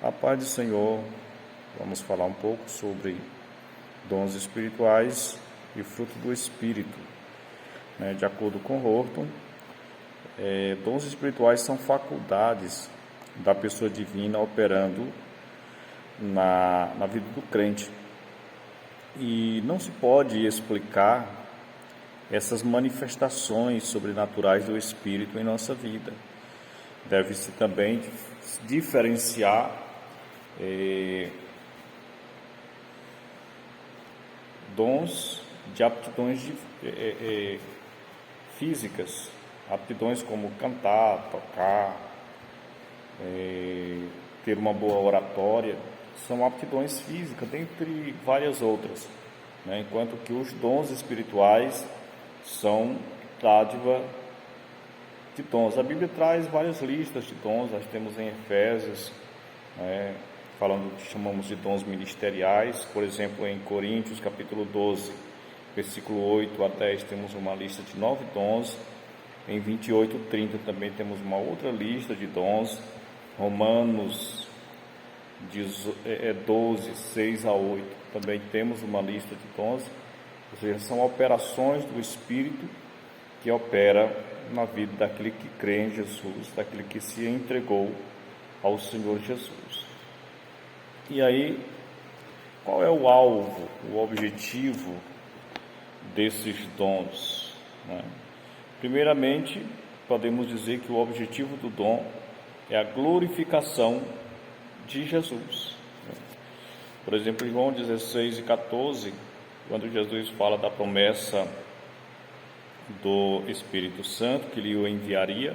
A paz do Senhor, vamos falar um pouco sobre dons espirituais e fruto do Espírito. De acordo com Horton, dons espirituais são faculdades da pessoa divina operando na vida do crente. E não se pode explicar essas manifestações sobrenaturais do Espírito em nossa vida. Deve-se também diferenciar dons de aptidões físicas, aptidões como cantar, tocar, ter uma boa oratória, são aptidões físicas, dentre várias outras, enquanto que os dons espirituais são dádiva de dons. A Bíblia traz várias listas de dons, nós temos em Efésios, falando do que chamamos de dons ministeriais. Por exemplo, em Coríntios, capítulo 12, versículo 8 a 10, temos uma lista de 9 dons. Em 28, 30 também temos uma outra lista de dons. Romanos 12, 6 a 8, também temos uma lista de dons. Ou seja, são operações do Espírito que opera na vida daquele que crê em Jesus, daquele que se entregou ao Senhor Jesus. E aí, qual é o alvo, o objetivo desses dons? Primeiramente, podemos dizer que o objetivo do dom é a glorificação de Jesus. Por exemplo, em João 16 e 14, quando Jesus fala da promessa do Espírito Santo, que lhe o enviaria,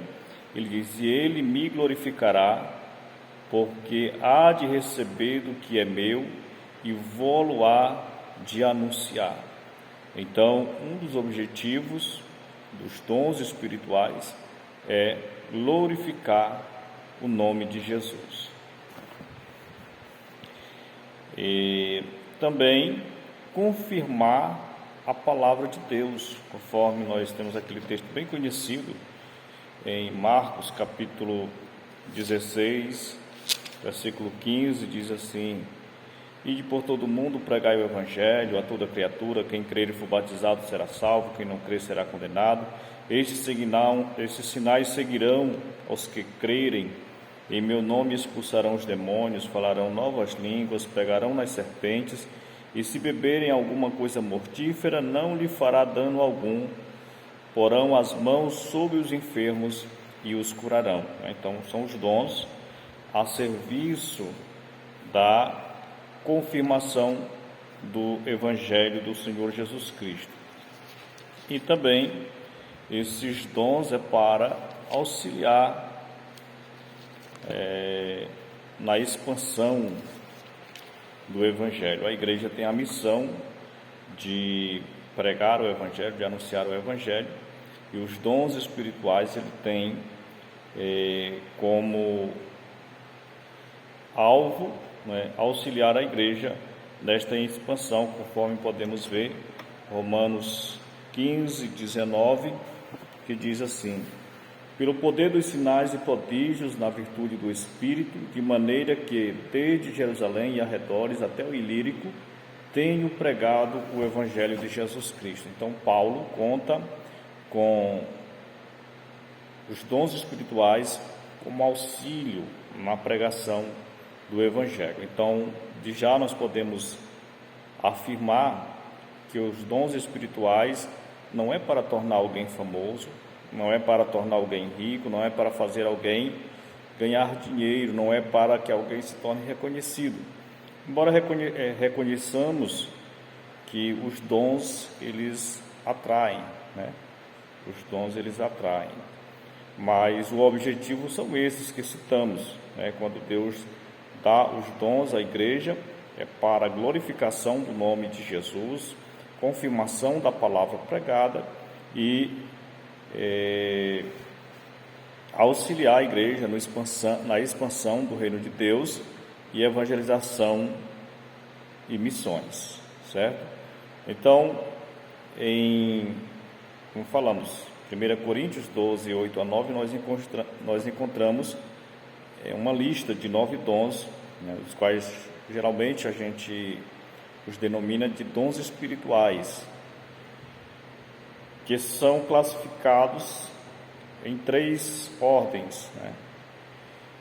ele diz: e ele me glorificará, porque há de receber do que é meu e vou-lo há de anunciar. Então, um dos objetivos dos dons espirituais é glorificar o nome de Jesus. E também confirmar a palavra de Deus, conforme nós temos aquele texto bem conhecido em Marcos capítulo 16, versículo 15, diz assim: ide por todo o mundo, pregai o evangelho a toda criatura, quem crer e for batizado será salvo, quem não crer será condenado. Estes sinais seguirão aos que crerem, em meu nome expulsarão os demônios, falarão novas línguas, pegarão nas serpentes, e se beberem alguma coisa mortífera, não lhe fará dano algum, porão as mãos sobre os enfermos e os curarão. Então, são os dons a serviço da confirmação do Evangelho do Senhor Jesus Cristo. E também esses dons é para auxiliar na expansão do Evangelho. A igreja tem a missão de pregar o Evangelho, de anunciar o Evangelho, e os dons espirituais ele tem como alvo auxiliar a igreja nesta expansão, conforme podemos ver Romanos 15, 19, que diz assim: pelo poder dos sinais e prodígios na virtude do Espírito, de maneira que desde Jerusalém e arredores até o Ilírico tenho pregado o Evangelho de Jesus Cristo. Então Paulo conta com os dons espirituais como auxílio na pregação do Evangelho. Então, de já nós podemos afirmar que os dons espirituais não é para tornar alguém famoso, não é para tornar alguém rico, não é para fazer alguém ganhar dinheiro, não é para que alguém se torne reconhecido. Embora reconheçamos que os dons, eles atraem, Os dons, eles atraem. Mas o objetivo são esses que citamos, Quando Deus dá os dons à igreja, é para a glorificação do nome de Jesus, confirmação da palavra pregada e auxiliar a igreja na expansão do reino de Deus e evangelização e missões, certo? Então, como falamos, 1 Coríntios 12, 8 a 9, nós encontramos uma lista de 9 dons né, os quais geralmente a gente os denomina de dons espirituais, que são classificados em 3 ordens, né?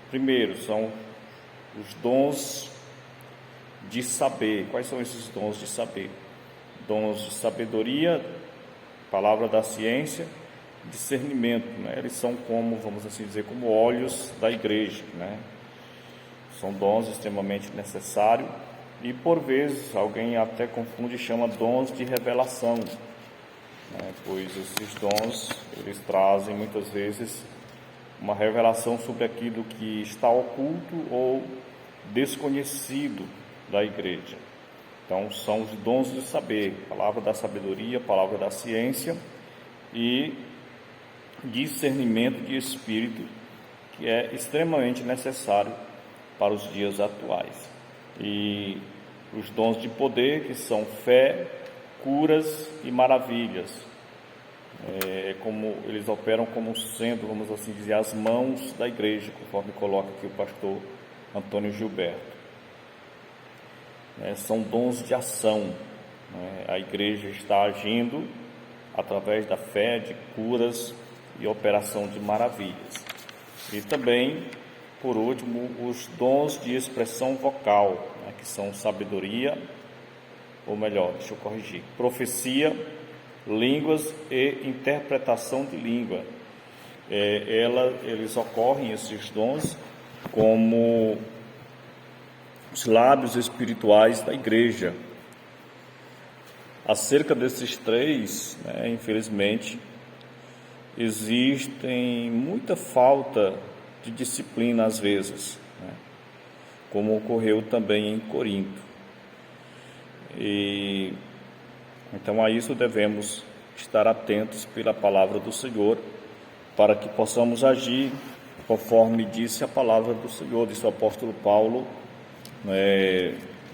Primeiro, são os dons de saber. Quais são esses dons de saber? Dons de sabedoria, palavra da ciência, discernimento, né? Eles são como, vamos assim dizer, como olhos da igreja, né? São dons extremamente necessários e, por vezes, alguém até confunde e chama dons de revelação, né? Pois esses dons, eles trazem muitas vezes uma revelação sobre aquilo que está oculto ou desconhecido da igreja. Então, são os dons de saber, palavra da sabedoria, palavra da ciência e discernimento de espírito, que é extremamente necessário para os dias atuais. E os dons de poder, que são fé, curas e maravilhas. Como eles operam como sendo, vamos assim dizer, as mãos da igreja, conforme coloca aqui o pastor Antônio Gilberto. São dons de ação, né? A igreja está agindo através da fé, de curas e operação de maravilhas. E também, por último, os dons de expressão vocal, né? Que são sabedoria, ou melhor, deixa eu corrigir, profecia, línguas e interpretação de língua. Eles ocorrem, esses dons, como os lábios espirituais da igreja. Acerca desses 3, né, infelizmente, existem muita falta de disciplina às vezes, né, como ocorreu também em Corinto. E então a isso devemos estar atentos pela palavra do Senhor, para que possamos agir conforme disse a palavra do Senhor, disse o apóstolo Paulo,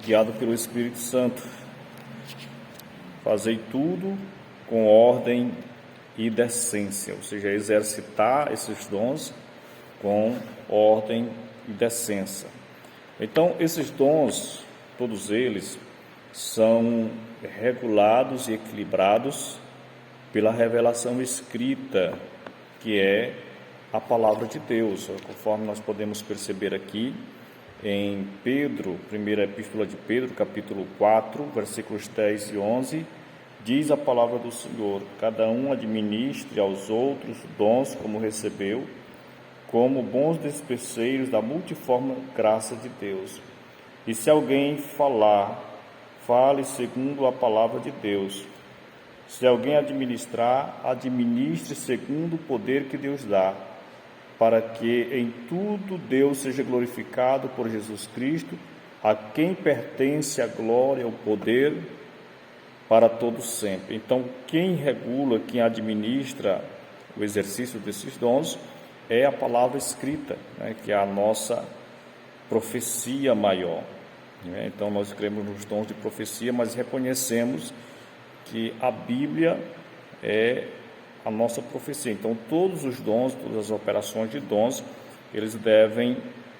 guiado pelo Espírito Santo: fazei tudo com ordem e decência, ou seja, exercitar esses dons com ordem e decência. Então, esses dons, todos eles, são regulados e equilibrados pela revelação escrita, que é a palavra de Deus, conforme nós podemos perceber aqui em Pedro, primeira epístola de Pedro, capítulo 4, versículos 10 e 11, diz a palavra do Senhor: cada um administre aos outros dons como recebeu, como bons despenseiros da multiforme graça de Deus. E se alguém falar, fale segundo a palavra de Deus. Se alguém administrar, administre segundo o poder que Deus dá, para que em tudo Deus seja glorificado por Jesus Cristo, a quem pertence a glória e o poder para todos sempre. Então, quem regula, quem administra o exercício desses dons é a palavra escrita, né, que é a nossa profecia maior. Então, nós cremos nos dons de profecia, mas reconhecemos que a Bíblia é a nossa profecia. Então, todos os dons, todas as operações de dons, eles devem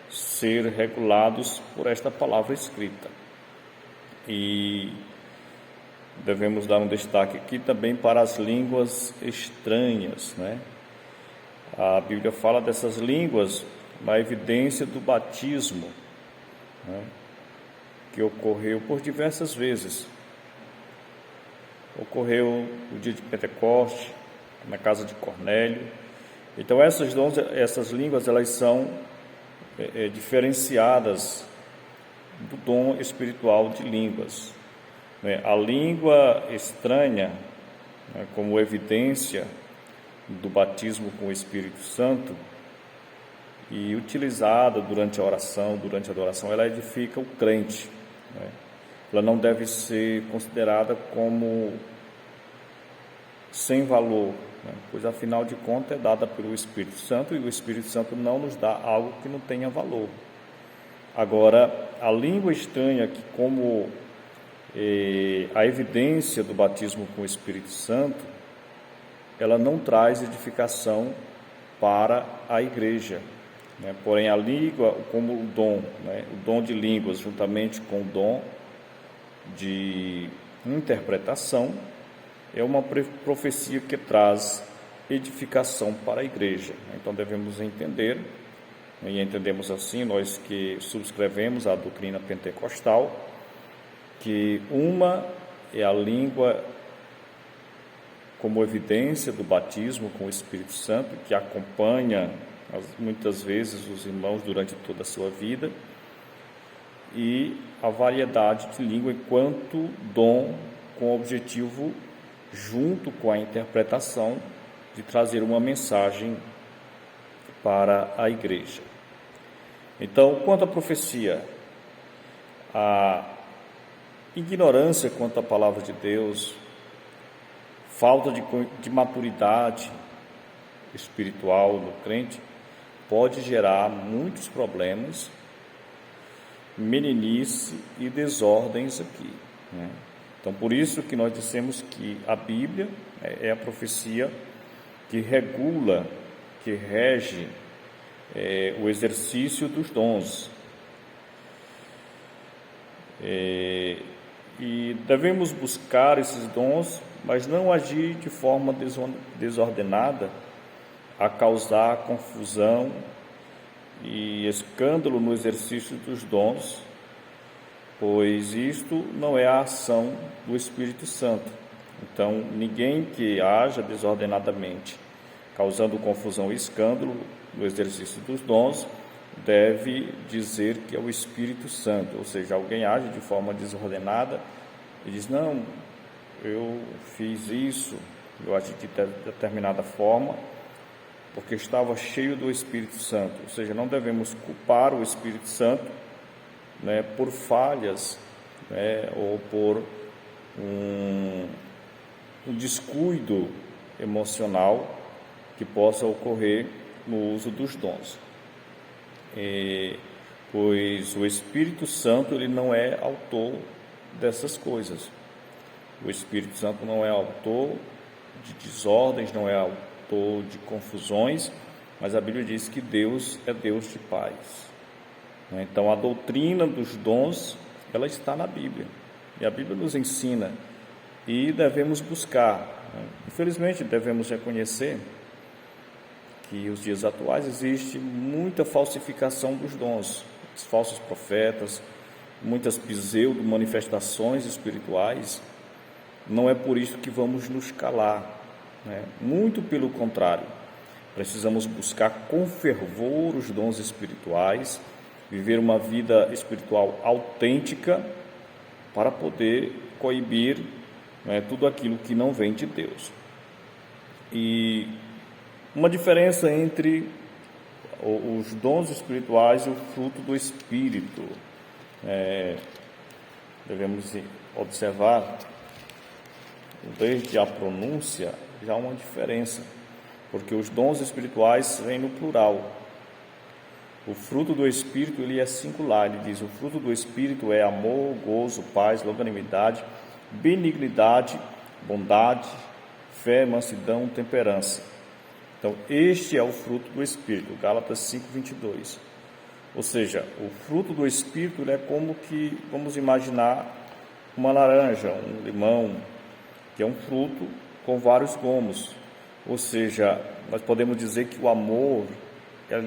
ser regulados por esta palavra escrita. E devemos dar um destaque aqui também para as línguas estranhas, né? A Bíblia fala dessas línguas na evidência do batismo, né, que ocorreu por diversas vezes. Ocorreu no dia de Pentecoste, na casa de Cornélio. Então essas línguas, elas são diferenciadas do dom espiritual de línguas. A língua estranha, né, como evidência do batismo com o Espírito Santo, e utilizada durante a oração, durante a adoração, ela edifica o crente, né? Ela não deve ser considerada como sem valor, né? Pois afinal de contas é dada pelo Espírito Santo, e o Espírito Santo não nos dá algo que não tenha valor. Agora, a língua estranha, que como a evidência do batismo com o Espírito Santo, ela não traz edificação para a igreja. né? Porém, a língua, como o dom, né? O dom de línguas, juntamente com o dom de interpretação, é uma profecia que traz edificação para a igreja. Então, devemos entender, e entendemos assim, nós que subscrevemos a doutrina pentecostal, que uma é a língua como evidência do batismo com o Espírito Santo, que acompanha muitas vezes os irmãos durante toda a sua vida, e a variedade de língua enquanto dom com objetivo, junto com a interpretação, de trazer uma mensagem para a igreja. Então, quanto à profecia, a ignorância quanto à palavra de Deus, falta de maturidade espiritual no crente, pode gerar muitos problemas, meninice e desordens aqui, né? Então, por isso que nós dissemos que a Bíblia é a profecia que regula, que rege o exercício dos dons. E devemos buscar esses dons, mas não agir de forma desordenada, a causar confusão e escândalo no exercício dos dons, pois isto não é a ação do Espírito Santo. Então, ninguém que haja desordenadamente, causando confusão e escândalo no exercício dos dons, deve dizer que é o Espírito Santo. Ou seja, alguém age de forma desordenada e diz: não, eu fiz isso, eu agi de determinada forma, porque estava cheio do Espírito Santo. Ou seja, não devemos culpar o Espírito Santo, né, por falhas, né, ou por um descuido emocional que possa ocorrer no uso dos dons. Pois o Espírito Santo, ele não é autor dessas coisas. O Espírito Santo não é autor de desordens, não é autor de confusões, mas a Bíblia diz que Deus é Deus de paz. Então, a doutrina dos dons, ela está na Bíblia, e a Bíblia nos ensina, e devemos buscar. Infelizmente, devemos reconhecer que nos dias atuais existe muita falsificação dos dons, os falsos profetas, muitas pseudo-manifestações espirituais. Não é por isso que vamos nos calar, né? Muito pelo contrário, precisamos buscar com fervor os dons espirituais, viver uma vida espiritual autêntica para poder coibir, né, tudo aquilo que não vem de Deus. E uma diferença entre os dons espirituais e o fruto do Espírito. Devemos observar, desde a pronúncia, já uma diferença, porque os dons espirituais vêm no plural. O fruto do Espírito, ele é singular, ele diz: o fruto do Espírito é amor, gozo, paz, longanimidade, benignidade, bondade, fé, mansidão, temperança. Então, este é o fruto do Espírito, Gálatas 5:22. Ou seja, o fruto do Espírito é como que, vamos imaginar, uma laranja, um limão, que é um fruto com vários gomos. Ou seja, nós podemos dizer que o amor,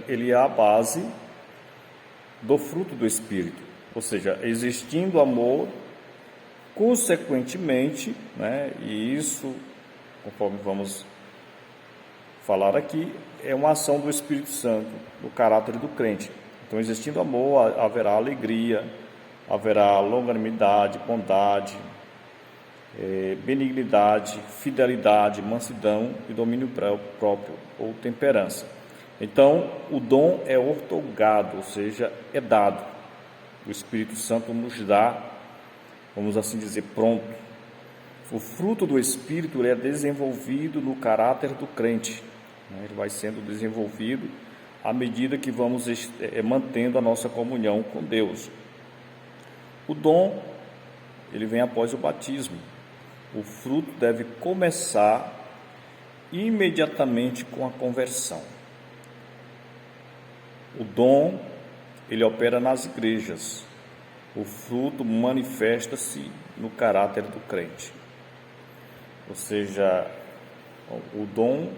ele é a base do fruto do Espírito. Ou seja, existindo amor, consequentemente, né, e isso, conforme vamos falar aqui, é uma ação do Espírito Santo, do caráter do crente. Então, existindo amor, haverá alegria, haverá longanimidade, bondade, benignidade, fidelidade, mansidão e domínio próprio, ou temperança. Então, o dom é outorgado, ou seja, é dado. O Espírito Santo nos dá, vamos assim dizer, pronto. O fruto do Espírito é desenvolvido no caráter do crente, né? Ele vai sendo desenvolvido à medida que vamos mantendo a nossa comunhão com Deus. O dom, ele vem após o batismo. O fruto deve começar imediatamente com a conversão. O dom, ele opera nas igrejas. O fruto manifesta-se no caráter do crente. Ou seja, o dom,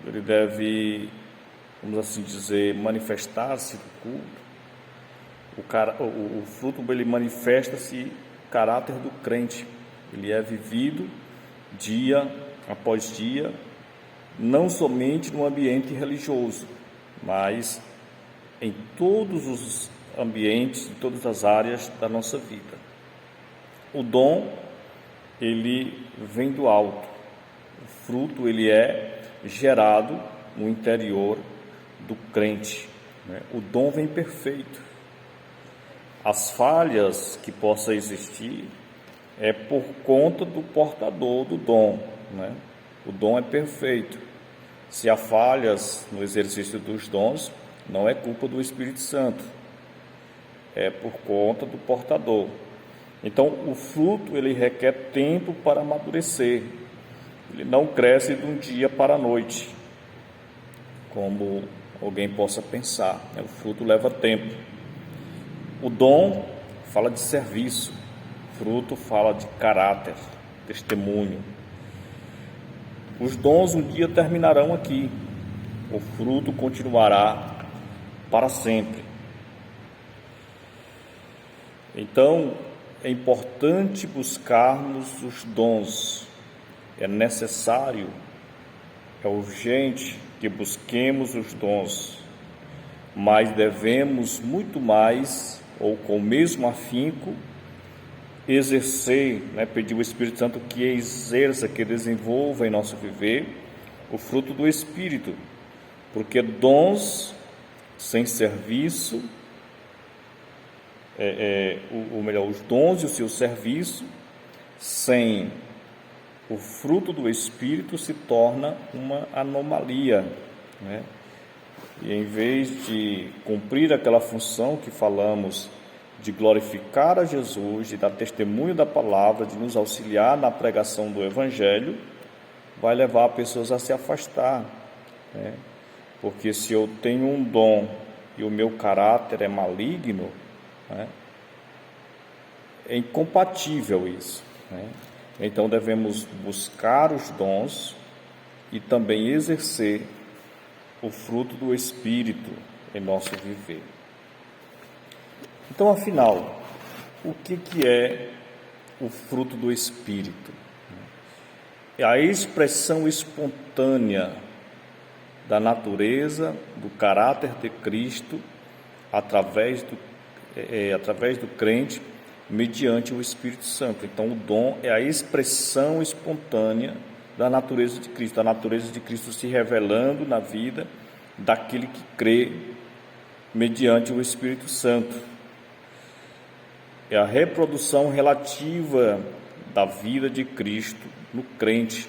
ele deve, vamos assim dizer, manifestar-se no culto. O fruto, ele manifesta-se no caráter do crente. Ele é vivido dia após dia, não somente no ambiente religioso, mas em todos os ambientes, em todas as áreas da nossa vida. O dom, ele vem do alto. O fruto, ele é gerado no interior do crente, né? O dom vem perfeito. As falhas que possam existir é por conta do portador do dom, né? O dom é perfeito. Se há falhas no exercício dos dons, não é culpa do Espírito Santo, é por conta do portador. Então, o fruto, ele requer tempo para amadurecer. Ele não cresce de um dia para a noite, como alguém possa pensar, né? O fruto leva tempo. O dom fala de serviço, o fruto fala de caráter, testemunho. Os dons um dia terminarão aqui, o fruto continuará para sempre. Então, é importante buscarmos os dons. É necessário, é urgente que busquemos os dons, mas devemos muito mais, ou com o mesmo afinco, exercer, né, pedir ao Espírito Santo que exerça, que desenvolva em nosso viver o fruto do Espírito, porque dons sem serviço, os dons e o seu serviço, sem o fruto do Espírito, se torna uma anomalia, né? E em vez de cumprir aquela função que falamos, de glorificar a Jesus, de dar testemunho da palavra, de nos auxiliar na pregação do Evangelho, vai levar pessoas a se afastar, né? Porque se eu tenho um dom e o meu caráter é maligno, né, é incompatível isso, né? Então devemos buscar os dons e também exercer o fruto do Espírito em nosso viver. Então, afinal, o que é o fruto do Espírito? É a expressão espontânea da natureza, do caráter de Cristo, através do crente, mediante o Espírito Santo. Então, o dom é a expressão espontânea da natureza de Cristo, a natureza de Cristo se revelando na vida daquele que crê mediante o Espírito Santo. É a reprodução relativa da vida de Cristo no crente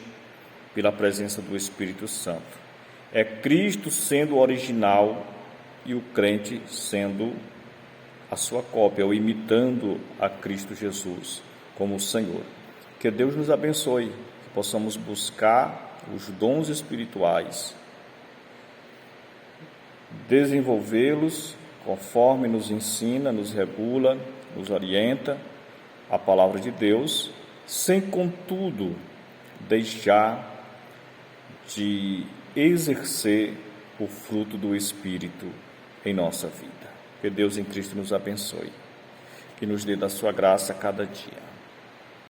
pela presença do Espírito Santo. É Cristo sendo o original e o crente sendo a sua cópia, ou imitando a Cristo Jesus como o Senhor. Que Deus nos abençoe, que possamos buscar os dons espirituais, desenvolvê-los conforme nos ensina, nos regula, nos orienta a palavra de Deus, sem contudo deixar de exercer o fruto do Espírito em nossa vida. Que Deus em Cristo nos abençoe, que nos dê da sua graça a cada dia.